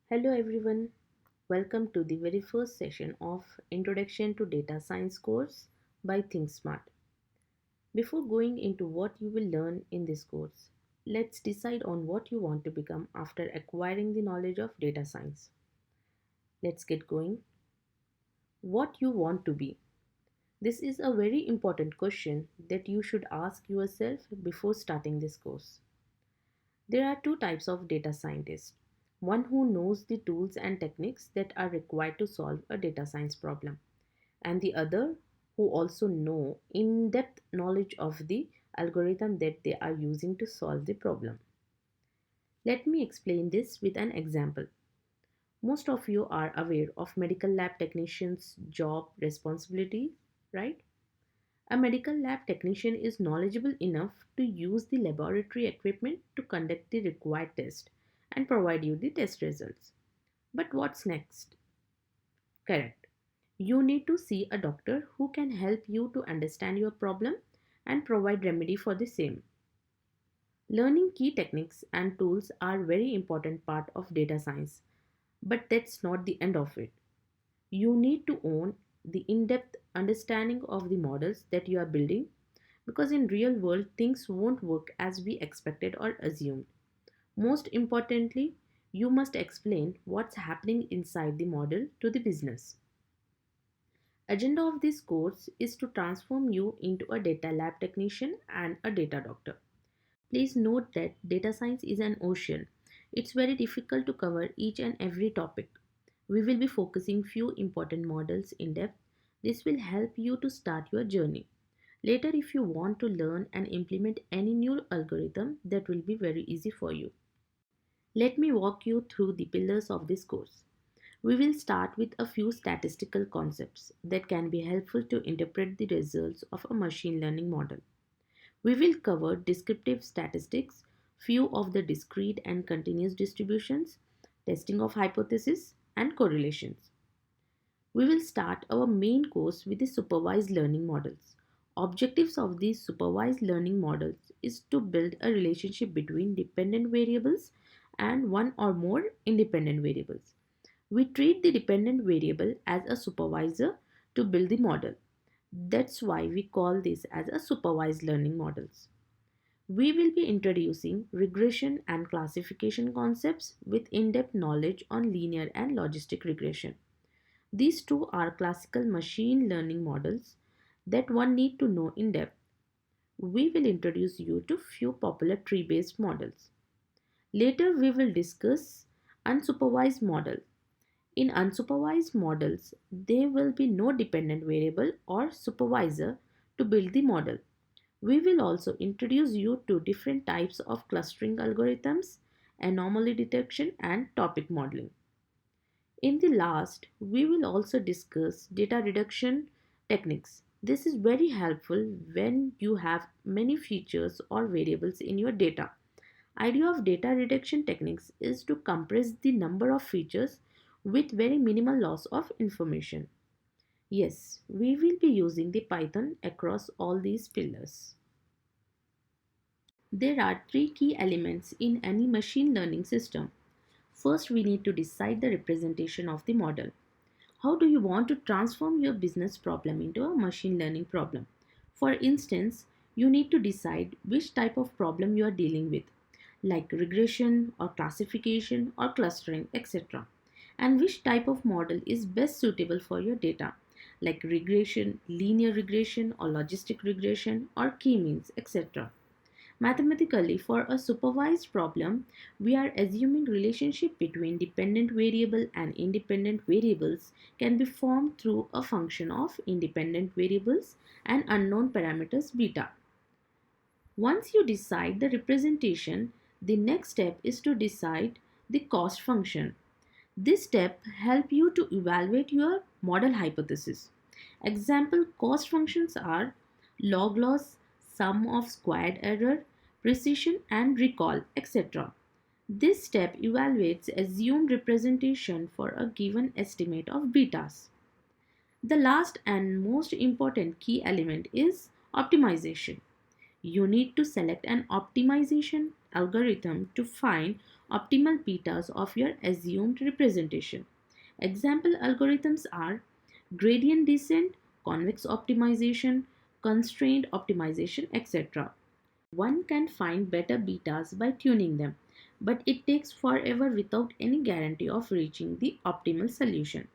Hello everyone, welcome to the very first session of Introduction to Data Science course by Think Smart. Before going into what you will learn in this course, let's decide on what you want to become after acquiring the knowledge of data science. Let's get going. What you want to be. This is a very important question that you should ask yourself before starting this course. There are two types of data scientists. One who knows the tools and techniques that are required to solve a data science problem, and the other who also know in-depth knowledge of the algorithm that they are using to solve the problem. Let me explain this with an example. Most of you are aware of medical lab technicians' job responsibility, right? A medical lab technician is knowledgeable enough to use the laboratory equipment to conduct the required test and provide you the test results. But what's next? Correct. You need to see a doctor who can help you to understand your problem and provide remedy for the same. Learning key techniques and tools are very important part of data science, but that's not the end of it. You need to own the in-depth understanding of the models that you are building because in real world things won't work as we expected or assumed. Most importantly, you must explain what's happening inside the model to the business. Agenda of this course is to transform you into a data lab technician and a data doctor. Please note that data science is an ocean. It's very difficult to cover each and every topic. We will be focusing few important models in depth. This will help you to start your journey. Later, if you want to learn and implement any new algorithm, that will be very easy for you. Let me walk you through the pillars of this course. We will start with a few statistical concepts that can be helpful to interpret the results of a machine learning model. We will cover descriptive statistics, few of the discrete and continuous distributions, testing of hypotheses, and correlations. We will start our main course with the supervised learning models. Objectives of these supervised learning models is to build a relationship between dependent variables and one or more independent variables. We treat the dependent variable as a supervisor to build the model. That's why we call this as a supervised learning models. We will be introducing regression and classification concepts with in-depth knowledge on linear and logistic regression. These two are classical machine learning models that one need to know in depth. We will introduce you to few popular tree-based models. Later we will discuss unsupervised model. In unsupervised models, there will be no dependent variable or supervisor to build the model. We will also introduce you to different types of clustering algorithms, anomaly detection, and topic modeling. In the last, we will also discuss data reduction techniques. This is very helpful when you have many features or variables in your data. Idea of data reduction techniques is to compress the number of features with very minimal loss of information. Yes, we will be using the Python across all these pillars. There are three key elements in any machine learning system. First, we need to decide the representation of the model. How do you want to transform your business problem into a machine learning problem? For instance, you need to decide which type of problem you are dealing with, like regression or classification or clustering, etc. And which type of model is best suitable for your data, like regression, linear regression, or logistic regression, or k-means, etc. Mathematically, for a supervised problem, we are assuming relationship between dependent variable and independent variables can be formed through a function of independent variables and unknown parameters beta. Once you decide the representation, the next step is to decide the cost function. This step helps you to evaluate your model hypothesis. Example cost functions are log loss, sum of squared error, precision and recall, etc. This step evaluates assumed representation for a given estimate of betas. The last and most important key element is optimization. You need to select an optimization algorithm to find optimal betas of your assumed representation. Example algorithms are gradient descent, convex optimization, constraint optimization, etc. One can find better betas by tuning them, but it takes forever without any guarantee of reaching the optimal solution.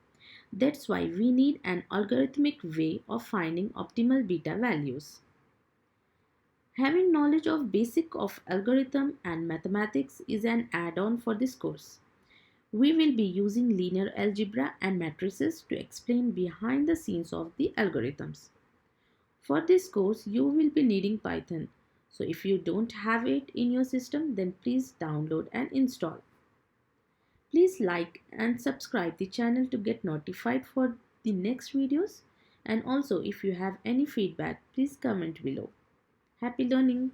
That's why we need an algorithmic way of finding optimal beta values. Having knowledge of basic of algorithm and mathematics is an add-on for this course. We will be using linear algebra and matrices to explain behind the scenes of the algorithms. For this course, you will be needing Python. So if you don't have it in your system, then please download and install. Please like and subscribe the channel to get notified for the next videos. And also if you have any feedback, please comment below. Happy learning!